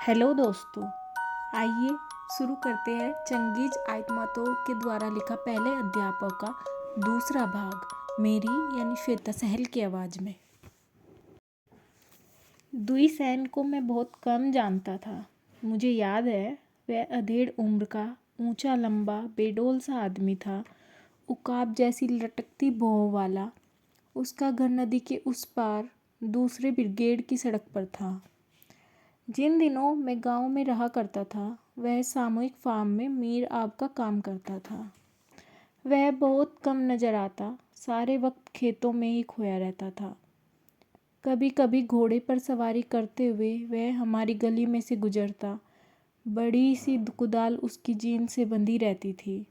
Hello दोस्तों, आइए शुरू करते हैं चंगेज आइतमातोव के द्वारा लिखा पहले अध्यापक का दूसरा भाग मेरी यानी श्वेता सहल की आवाज़ में। दुई सैन को मैं बहुत कम जानता था। मुझे याद है वह अधेड़ उम्र का ऊंचा लंबा बेडोल सा आदमी था, उकाब जैसी लटकती भौं वाला। उसका घर नदी के उस पार दूसरे ब्रिगेड की सड़क पर था। जिन दिनों मैं गांव में रहा करता था वह सामूहिक फार्म में मीर आब का काम करता था। वह बहुत कम नज़र आता, सारे वक्त खेतों में ही खोया रहता था। कभी कभी घोड़े पर सवारी करते हुए वह हमारी गली में से गुजरता। बड़ी सी कुदाल उसकी जीन से बंधी रहती थी।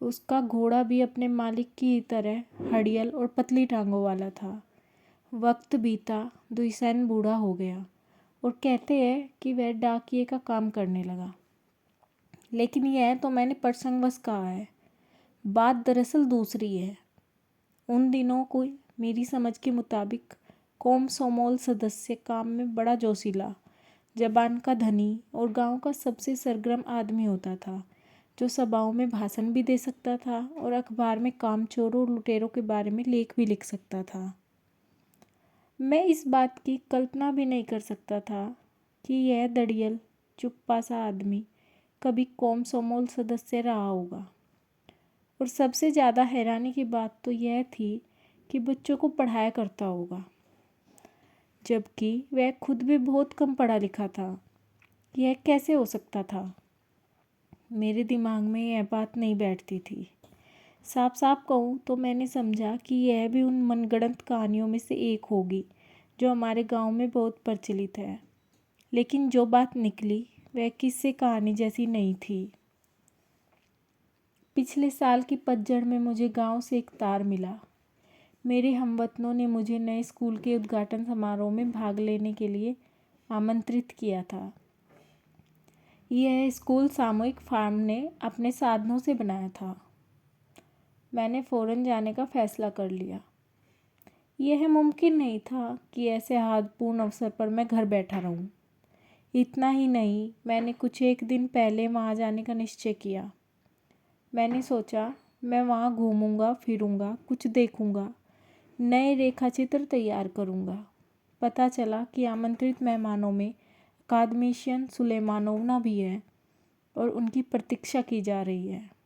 उसका घोड़ा भी अपने मालिक की तरह हड़ियल और पतली टांगों वाला था। वक्त बीता, दुईसैन बूढ़ा हो गया और कहते हैं कि वह डाकिये का काम करने लगा। लेकिन यह तो मैंने प्रसंगवश कहा है, बात दरअसल दूसरी है। उन दिनों कोई मेरी समझ के मुताबिक कोमसोमोल सदस्य काम में बड़ा जोशीला, जबान का धनी और गांव का सबसे सरगर्म आदमी होता था, जो सभाओं में भाषण भी दे सकता था और अखबार में कामचोरों और लुटेरों के बारे में लेख भी लिख सकता था। मैं इस बात की कल्पना भी नहीं कर सकता था कि यह दड़ियल चुप्पा सा आदमी कभी कोमसोमोल सदस्य रहा होगा। और सबसे ज़्यादा हैरानी की बात तो यह थी कि बच्चों को पढ़ाया करता होगा, जबकि वह खुद भी बहुत कम पढ़ा लिखा था। यह कैसे हो सकता था? मेरे दिमाग में यह बात नहीं बैठती थी। साफ साफ कहूँ तो मैंने समझा कि यह भी उन मनगढ़ंत कहानियों में से एक होगी जो हमारे गांव में बहुत प्रचलित है। लेकिन जो बात निकली वह किस्से कहानी जैसी नहीं थी। पिछले साल की पतझड़ में मुझे गांव से एक तार मिला। मेरे हमवतनों ने मुझे नए स्कूल के उद्घाटन समारोह में भाग लेने के लिए आमंत्रित किया था। यह स्कूल सामूहिक फार्म ने अपने साधनों से बनाया था। मैंने फ़ौरन जाने का फैसला कर लिया। यह मुमकिन नहीं था कि ऐसे हादपूर्ण अवसर पर मैं घर बैठा रहूं। इतना ही नहीं, मैंने कुछ एक दिन पहले वहां जाने का निश्चय किया। मैंने सोचा मैं वहां घूमूंगा फिरूंगा, कुछ देखूंगा, नए रेखाचित्र तैयार करूंगा। पता चला कि आमंत्रित मेहमानों में अकादमिशियन सुलेमानोवना भी है और उनकी प्रतीक्षा की जा रही है।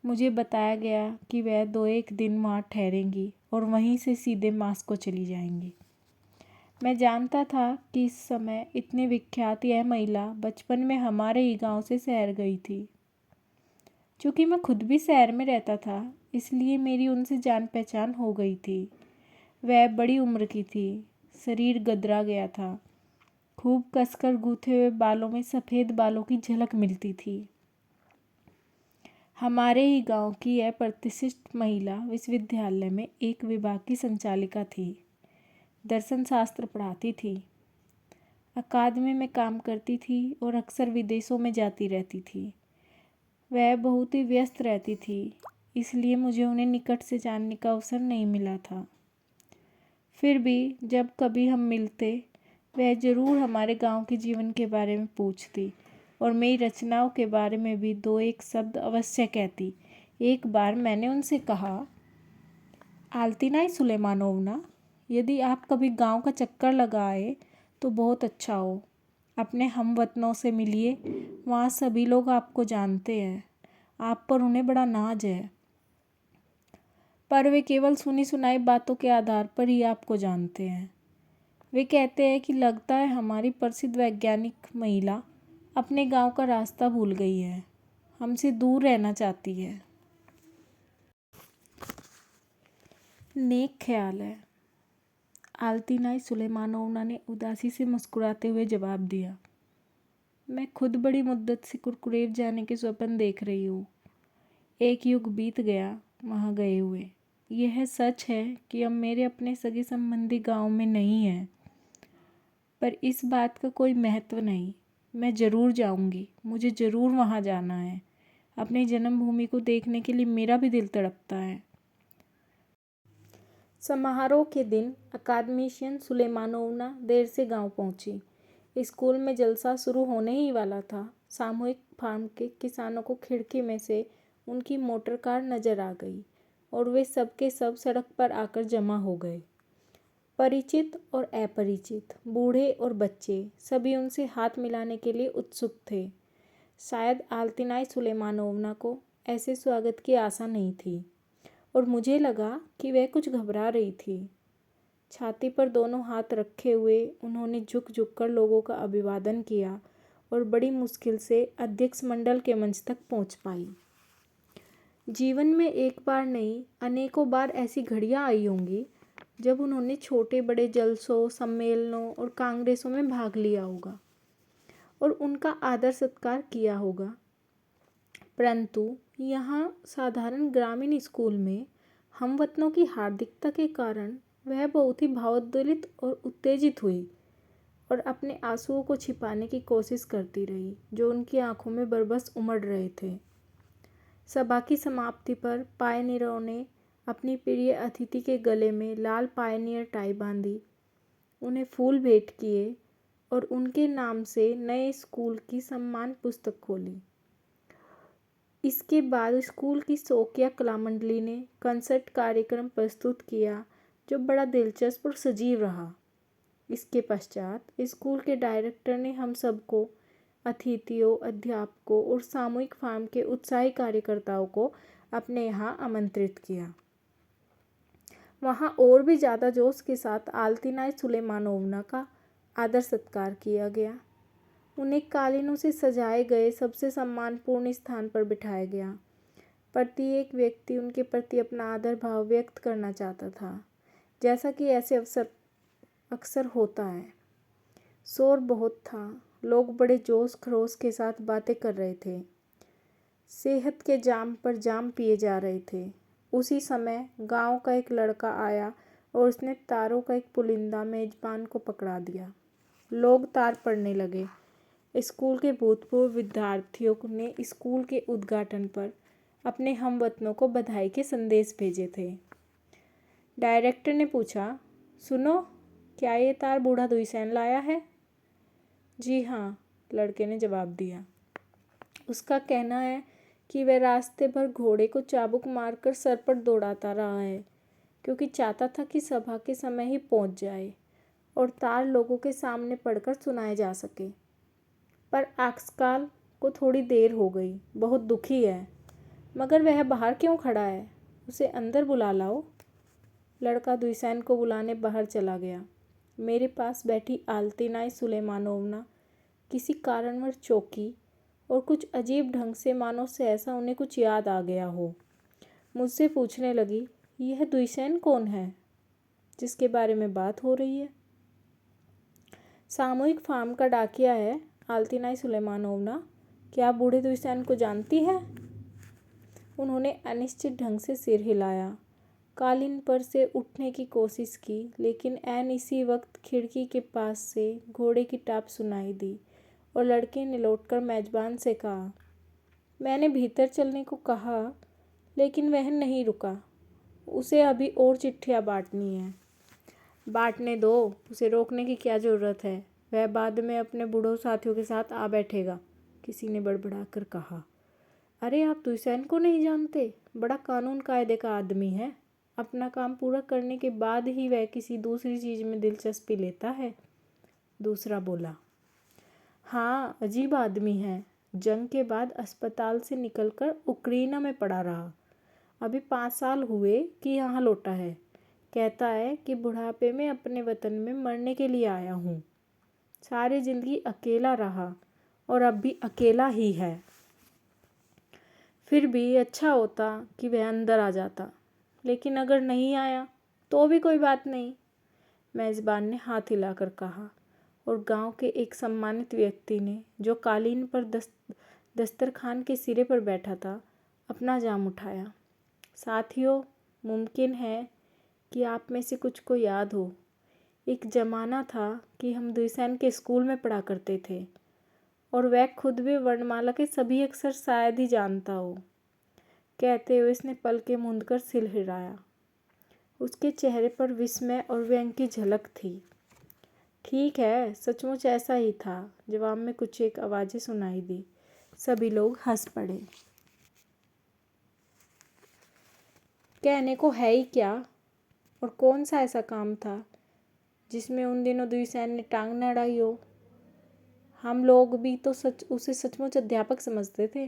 मुझे बताया गया कि वह 2-1 दिन वहाँ ठहरेंगी और वहीं से सीधे मास्को चली जाएंगी। मैं जानता था कि इस समय इतने विख्यात यह महिला बचपन में हमारे ही गांव से शहर गई थी। चूँकि मैं खुद भी शहर में रहता था, इसलिए मेरी उनसे जान पहचान हो गई थी। वह बड़ी उम्र की थी, शरीर गदरा गया था, खूब कसकर गूथे हुए बालों में सफ़ेद बालों की झलक मिलती थी। हमारे ही गांव की यह प्रतिष्ठित महिला विश्वविद्यालय में एक विभाग की संचालिका थी। दर्शन शास्त्र पढ़ाती थी, अकादमी में काम करती थी और अक्सर विदेशों में जाती रहती थी। वह बहुत ही व्यस्त रहती थी, इसलिए मुझे उन्हें निकट से जानने का अवसर नहीं मिला था। फिर भी जब कभी हम मिलते, वह ज़रूर हमारे गांव के जीवन के बारे में पूछती और मेरी रचनाओं के बारे में भी 2-1 शब्द अवश्य कहती। एक बार मैंने उनसे कहा, आल्तिनाई सुलेमानोवना, यदि आप कभी गांव का चक्कर लगाए तो बहुत अच्छा हो। अपने हमवतनों से मिलिए, वहाँ सभी लोग आपको जानते हैं, आप पर उन्हें बड़ा नाज है, पर वे केवल सुनी सुनाई बातों के आधार पर ही आपको जानते हैं। वे कहते हैं कि लगता है हमारी प्रसिद्ध वैज्ञानिक महिला अपने गांव का रास्ता भूल गई है, हमसे दूर रहना चाहती है। नेक ख्याल है, आल्तिनाई सुलेमानोवना ने उदासी से मुस्कुराते हुए जवाब दिया। मैं खुद बड़ी मुद्दत से कुरकुरेव जाने के स्वप्न देख रही हूँ। एक युग बीत गया वहाँ गए हुए। यह सच है कि अब मेरे अपने सगे संबंधी गांव में नहीं हैं, पर इस बात का कोई महत्व नहीं। मैं ज़रूर जाऊंगी, मुझे ज़रूर वहाँ जाना है। अपनी जन्मभूमि को देखने के लिए मेरा भी दिल तड़पता है। समारोह के दिन अकादमिशियन सुलेमानोवना देर से गांव पहुंची। स्कूल में जलसा शुरू होने ही वाला था। सामूहिक फार्म के किसानों को खिड़की में से उनकी मोटर कार नजर आ गई और वे सब के सब सड़क पर आकर जमा हो गए। परिचित और अपरिचित, बूढ़े और बच्चे, सभी उनसे हाथ मिलाने के लिए उत्सुक थे। शायद आल्तिनाई सुलेमानोवना को ऐसे स्वागत की आशा नहीं थी और मुझे लगा कि वह कुछ घबरा रही थी। छाती पर दोनों हाथ रखे हुए उन्होंने झुक झुक कर लोगों का अभिवादन किया और बड़ी मुश्किल से अध्यक्ष मंडल के मंच तक पहुंच पाई। जीवन में एक बार नहीं, अनेकों बार ऐसी घड़ियां आई होंगी जब उन्होंने छोटे बड़े जलसों, सम्मेलनों और कांग्रेसों में भाग लिया होगा और उनका आदर सत्कार किया होगा। परंतु यहाँ साधारण ग्रामीण स्कूल में हमवतनों की हार्दिकता के कारण वह बहुत ही भावोद्वेलित और उत्तेजित हुई और अपने आंसुओं को छिपाने की कोशिश करती रही जो उनकी आंखों में बरबस उमड़ रहे थे। सभा की समाप्ति पर पायनियरों ने अपनी प्रिय अतिथि के गले में लाल पायनियर टाई बांधी, उन्हें फूल भेंट किए और उनके नाम से नए स्कूल की सम्मान पुस्तक खोली। इसके बाद स्कूल की शौकिया कला मंडली ने कंसर्ट कार्यक्रम प्रस्तुत किया जो बड़ा दिलचस्प और सजीव रहा। इसके पश्चात स्कूल के डायरेक्टर ने हम सबको, अतिथियों, अध्यापकों और सामूहिक फार्म के उत्साही कार्यकर्ताओं को अपने यहाँ आमंत्रित किया। वहाँ और भी ज़्यादा जोश के साथ आल्तिनाई सुलेमानोवना का आदर सत्कार किया गया। उन्हें कालीनों से सजाए गए सबसे सम्मानपूर्ण स्थान पर बिठाया गया। प्रत्येक व्यक्ति उनके प्रति अपना आदर भाव व्यक्त करना चाहता था, जैसा कि ऐसे अवसर अक्सर होता है। शोर बहुत था, लोग बड़े जोश खरोश के साथ बातें कर रहे थे, सेहत के जाम पर जाम पिए जा रहे थे। उसी समय गांव का एक लड़का आया और उसने तारों का एक पुलिंदा मेजबान को पकड़ा दिया। लोग तार पड़ने लगे। स्कूल के भूतपूर्व विद्यार्थियों ने स्कूल के उद्घाटन पर अपने हमवतनों को बधाई के संदेश भेजे थे। डायरेक्टर ने पूछा, सुनो, क्या ये तार बूढ़ा दुईसैन लाया है? जी हाँ, लड़के ने जवाब दिया। उसका कहना है कि वह रास्ते भर घोड़े को चाबुक मारकर सर पर दौड़ाता रहा है, क्योंकि चाहता था कि सभा के समय ही पहुंच जाए और तार लोगों के सामने पढ़कर सुनाए जा सके। पर आजकल को थोड़ी देर हो गई, बहुत दुखी है। मगर वह बाहर क्यों खड़ा है? उसे अंदर बुला लाओ। लड़का दुईसैन को बुलाने बाहर चला गया। मेरे पास बैठी आल्तिनाई सुलेमानोवना किसी कारणवश चौंकी और कुछ अजीब ढंग से, मानो सहसा उन्हें कुछ याद आ गया हो, मुझसे पूछने लगी, यह दुईसैन कौन है जिसके बारे में बात हो रही है? सामूहिक फार्म का डाकिया है आल्तिनाई सुलेमानोवना। क्या आप बूढ़े दुईसैन को जानती है? उन्होंने अनिश्चित ढंग से सिर हिलाया, कालीन पर से उठने की कोशिश की, लेकिन ऐन इसी वक्त खिड़की के पास से घोड़े की टाप सुनाई दी और लड़के ने लौटकर मेजबान से कहा, मैंने भीतर चलने को कहा, लेकिन वह नहीं रुका। उसे अभी और चिट्ठियाँ बांटनी है। बांटने दो, उसे रोकने की क्या ज़रूरत है? वह बाद में अपने बूढ़ों साथियों के साथ आ बैठेगा, किसी ने बड़बड़ाकर कहा। अरे, आप दुईसैन को नहीं जानते? बड़ा कानून कायदे का आदमी है। अपना काम पूरा करने के बाद ही वह किसी दूसरी चीज़ में दिलचस्पी लेता है। दूसरा बोला, हाँ, अजीब आदमी है। जंग के बाद अस्पताल से निकलकर उक्रेना में पड़ा रहा। अभी 5 साल हुए कि यहाँ लौटा है। कहता है कि बुढ़ापे में अपने वतन में मरने के लिए आया हूँ। सारी जिंदगी अकेला रहा और अब भी अकेला ही है। फिर भी अच्छा होता कि वह अंदर आ जाता, लेकिन अगर नहीं आया तो भी कोई बात नहीं, मेज़बान ने हाथ हिलाकर कहा। और गांव के एक सम्मानित व्यक्ति ने, जो कालीन पर दस्तरखान के सिरे पर बैठा था, अपना जाम उठाया। साथियों, मुमकिन है कि आप में से कुछ को याद हो, एक ज़माना था कि हम दुईसैन के स्कूल में पढ़ा करते थे और वह खुद भी वर्णमाला के सभी अक्षर शायद ही जानता हो। कहते हुए उसने पलकें मूंदकर सिर हिलाया। उसके चेहरे पर विस्मय और व्यंग की झलक थी। ठीक है, सचमुच ऐसा ही था। जवाब में कुछ एक आवाज़ें सुनाई दी। सभी लोग हंस पड़े। कहने को है ही क्या, और कौन सा ऐसा काम था जिसमें उन दिनों द्विसैन ने टांग न अड़ाई हो। हम लोग भी तो उसे सचमुच अध्यापक समझते थे।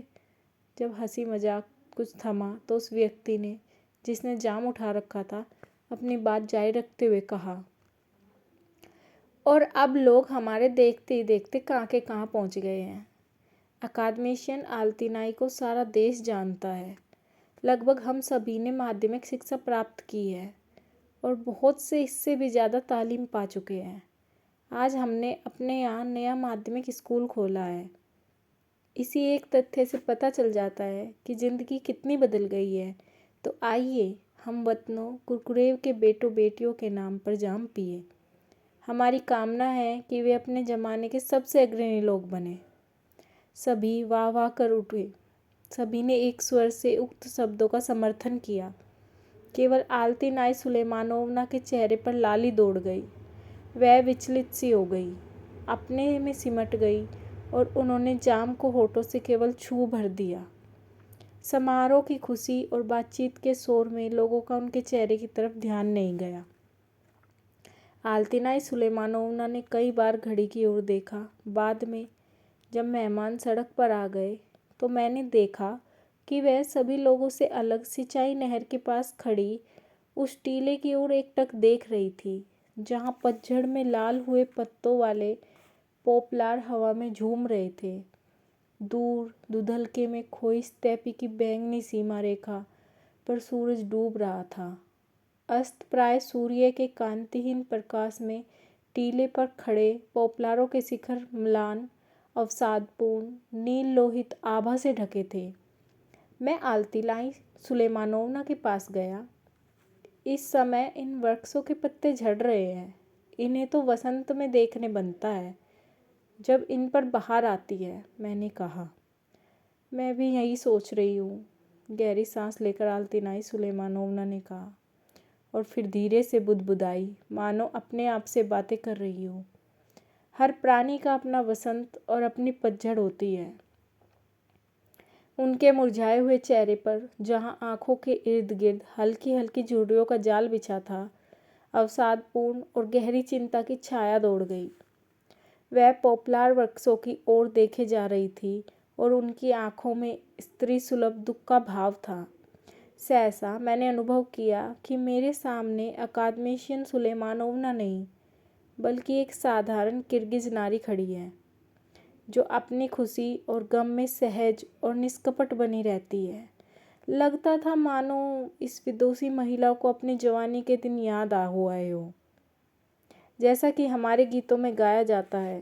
जब हंसी मजाक कुछ थमा तो उस व्यक्ति ने, जिसने जाम उठा रखा था, अपनी बात जारी रखते हुए कहा, और अब लोग हमारे देखते ही देखते कहाँ के कहाँ पहुँच गए हैं। अकादमिशियन आल्तिनाई को सारा देश जानता है। लगभग हम सभी ने माध्यमिक शिक्षा प्राप्त की है और बहुत से इससे भी ज़्यादा तालीम पा चुके हैं। आज हमने अपने यहाँ नया माध्यमिक स्कूल खोला है। इसी एक तथ्य से पता चल जाता है कि ज़िंदगी कितनी बदल गई है। तो आइए हम वतनों कुरकुरे के बेटों बेटियों के नाम पर जाम पिए। हमारी कामना है कि वे अपने ज़माने के सबसे अग्रणी लोग बने। सभी वाह वाह कर उठे। सभी ने एक स्वर से उक्त शब्दों का समर्थन किया। केवल आल्तिनाई सुलेमानोवना के चेहरे पर लाली दौड़ गई। वह विचलित सी हो गई, अपने में सिमट गई और उन्होंने जाम को होठों से केवल छू भर दिया। समारोह की खुशी और बातचीत के शोर में लोगों का उनके चेहरे की तरफ ध्यान नहीं गया। आल्तिनाई सुलेमानोवना ने कई बार घड़ी की ओर देखा। बाद में जब मेहमान सड़क पर आ गए तो मैंने देखा कि वह सभी लोगों से अलग सिंचाई नहर के पास खड़ी उस टीले की ओर एकटक देख रही थी, जहाँ पतझड़ में लाल हुए पत्तों वाले पोपलार हवा में झूम रहे थे। दूर धुंधलके में खोई स्टेपी की बैंगनी सीमा रेखा पर सूरज डूब रहा था। अस्त प्राय सूर्य के कांतिहीन प्रकाश में टीले पर खड़े पोपलारों के शिखर म्लान, अवसादपूर्ण नील लोहित आभा से ढके थे। मैं आल्तिनाई सुलेमानोवना के पास गया। इस समय इन वृक्षों के पत्ते झड़ रहे हैं। इन्हें तो वसंत में देखने बनता है, जब इन पर बहार आती है, मैंने कहा। मैं भी यही सोच रही हूँ, गहरी सांस लेकर आल्तिनाई सुलेमानोवना ने कहा, और फिर धीरे से बुदबुदाई, मानो अपने आप से बातें कर रही हो। हर प्राणी का अपना वसंत और अपनी पतझड़ होती है। उनके मुरझाए हुए चेहरे पर, जहाँ आंखों के इर्द गिर्द हल्की हल्की झुर्रियों का जाल बिछा था, अवसादपूर्ण और गहरी चिंता की छाया दौड़ गई। वह पोपलार वृक्षों की ओर देखे जा रही थी और उनकी आंखों में स्त्री सुलभ दुख का भाव था। सहसा मैंने अनुभव किया कि मेरे सामने अकादमिशियन सुलेमानोवना नहीं, बल्कि एक साधारण किर्गिज नारी खड़ी है, जो अपनी खुशी और गम में सहज और निष्कपट बनी रहती है। लगता था मानो इस विदोषी महिला को अपनी जवानी के दिन याद आ हुआ हो। जैसा कि हमारे गीतों में गाया जाता है,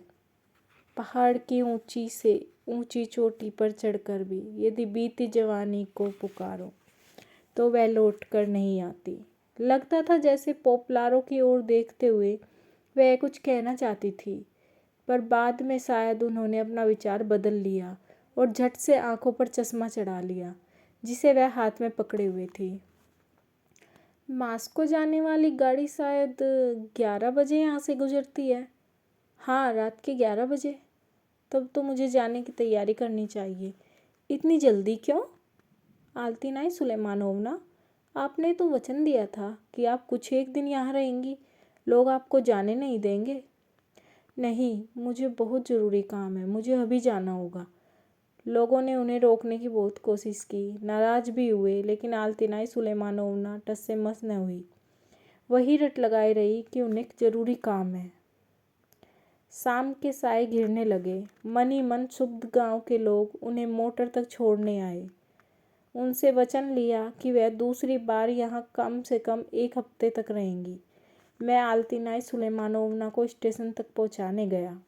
पहाड़ की ऊंची से ऊंची चोटी पर चढ़कर भी यदि बीती जवानी को पुकारो तो वह लौट कर नहीं आती। लगता था जैसे पोपलारों की ओर देखते हुए वह कुछ कहना चाहती थी, पर बाद में शायद उन्होंने अपना विचार बदल लिया और झट से आंखों पर चश्मा चढ़ा लिया, जिसे वह हाथ में पकड़े हुए थी। मास्को जाने वाली गाड़ी शायद 11 बजे यहाँ से गुजरती है। हाँ, रात के 11 बजे। तब तो मुझे जाने की तैयारी करनी चाहिए। इतनी जल्दी क्यों? आल्तिनाई सुलेमानोवना, आपने तो वचन दिया था कि आप कुछ एक दिन यहाँ रहेंगी। लोग आपको जाने नहीं देंगे। नहीं, मुझे बहुत ज़रूरी काम है, मुझे अभी जाना होगा। लोगों ने उन्हें रोकने की बहुत कोशिश की, नाराज़ भी हुए, लेकिन आल्तिनाई सुलेमानोवना टस से मस न हुई। वही रट लगाए रही कि उन्हें ज़रूरी काम है। शाम के साए घिरने लगे। मन ही मन क्षुब्ध गांव के लोग उन्हें मोटर तक छोड़ने आए। उनसे वचन लिया कि वह दूसरी बार यहाँ कम से कम 1 हफ्ते तक रहेंगी। मैं आल्तिनाई सुलेमानोवना को स्टेशन तक पहुँचाने गया।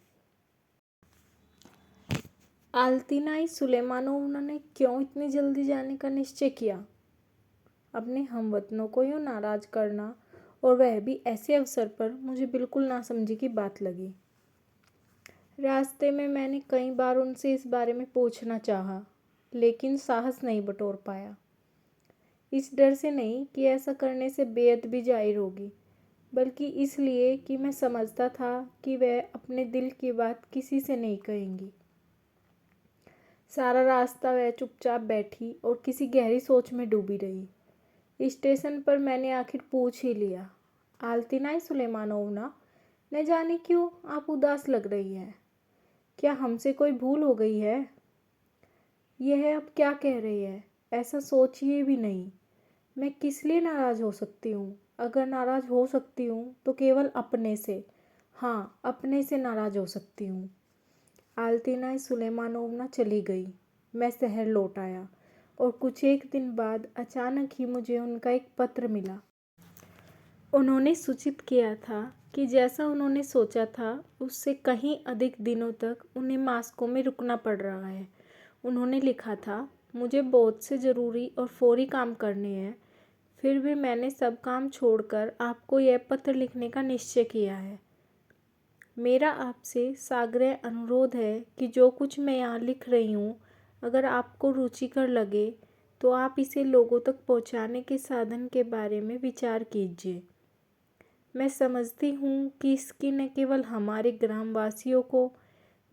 आल्तिनाई सुलेमानोवना ने क्यों इतनी जल्दी जाने का निश्चय किया? अपने हमवतनों को यूँ नाराज़ करना, और वह भी ऐसे अवसर पर, मुझे बिल्कुल नासमझी की बात लगी। रास्ते में मैंने कई बार उनसे इस बारे में पूछना चाहा, लेकिन साहस नहीं बटोर पाया। इस डर से नहीं कि ऐसा करने से बेअदबी जाहिर होगी, बल्कि इसलिए कि मैं समझता था कि वह अपने दिल की बात किसी से नहीं कहेंगी। सारा रास्ता वह चुपचाप बैठी और किसी गहरी सोच में डूबी रही। स्टेशन पर मैंने आखिर पूछ ही लिया, आल्तिनाई सुलेमानोवना, न जाने क्यों आप उदास लग रही है। क्या हमसे कोई भूल हो गई है? यह अब क्या कह रही है? ऐसा सोचिए भी नहीं। मैं किस लिए नाराज़ हो सकती हूँ? अगर नाराज़ हो सकती हूँ तो केवल अपने से। हाँ, अपने से नाराज़ हो सकती हूँ। आल्तिनाई सुलेमानोवना चली गई। मैं शहर लौट आया और कुछ एक दिन बाद अचानक ही मुझे उनका एक पत्र मिला। उन्होंने सूचित किया था कि जैसा उन्होंने सोचा था उससे कहीं अधिक दिनों तक उन्हें मास्को में रुकना पड़ रहा है। उन्होंने लिखा था, मुझे बहुत से ज़रूरी और फौरी काम करने हैं, फिर भी मैंने सब काम छोड़कर आपको यह पत्र लिखने का निश्चय किया है। मेरा आपसे साग्रह अनुरोध है कि जो कुछ मैं यहाँ लिख रही हूँ, अगर आपको रुचिकर लगे तो आप इसे लोगों तक पहुँचाने के साधन के बारे में विचार कीजिए। मैं समझती हूँ कि इसकी न केवल हमारे ग्रामवासियों को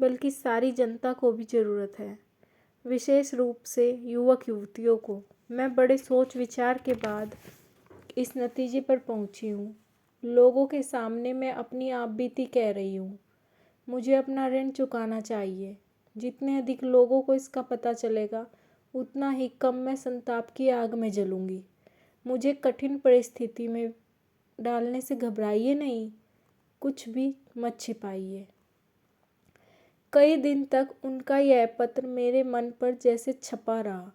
बल्कि सारी जनता को भी ज़रूरत है, विशेष रूप से युवक युवतियों को। मैं बड़े सोच विचार के बाद इस नतीजे पर पहुँची हूँ। लोगों के सामने मैं अपनी आपबीती कह रही हूँ। मुझे अपना ऋण चुकाना चाहिए। जितने अधिक लोगों को इसका पता चलेगा उतना ही कम मैं संताप की आग में जलूँगी। मुझे कठिन परिस्थिति में डालने से घबराइए नहीं, कुछ भी मत छिपाइए। कई दिन तक उनका यह पत्र मेरे मन पर जैसे छपा रहा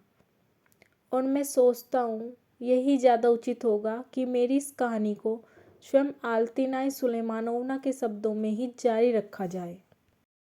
और मैं सोचता हूँ यही ज़्यादा उचित होगा कि मेरी इस कहानी को स्वयं आल्तिनाई सुलेमानोवना के शब्दों में ही जारी रखा जाए।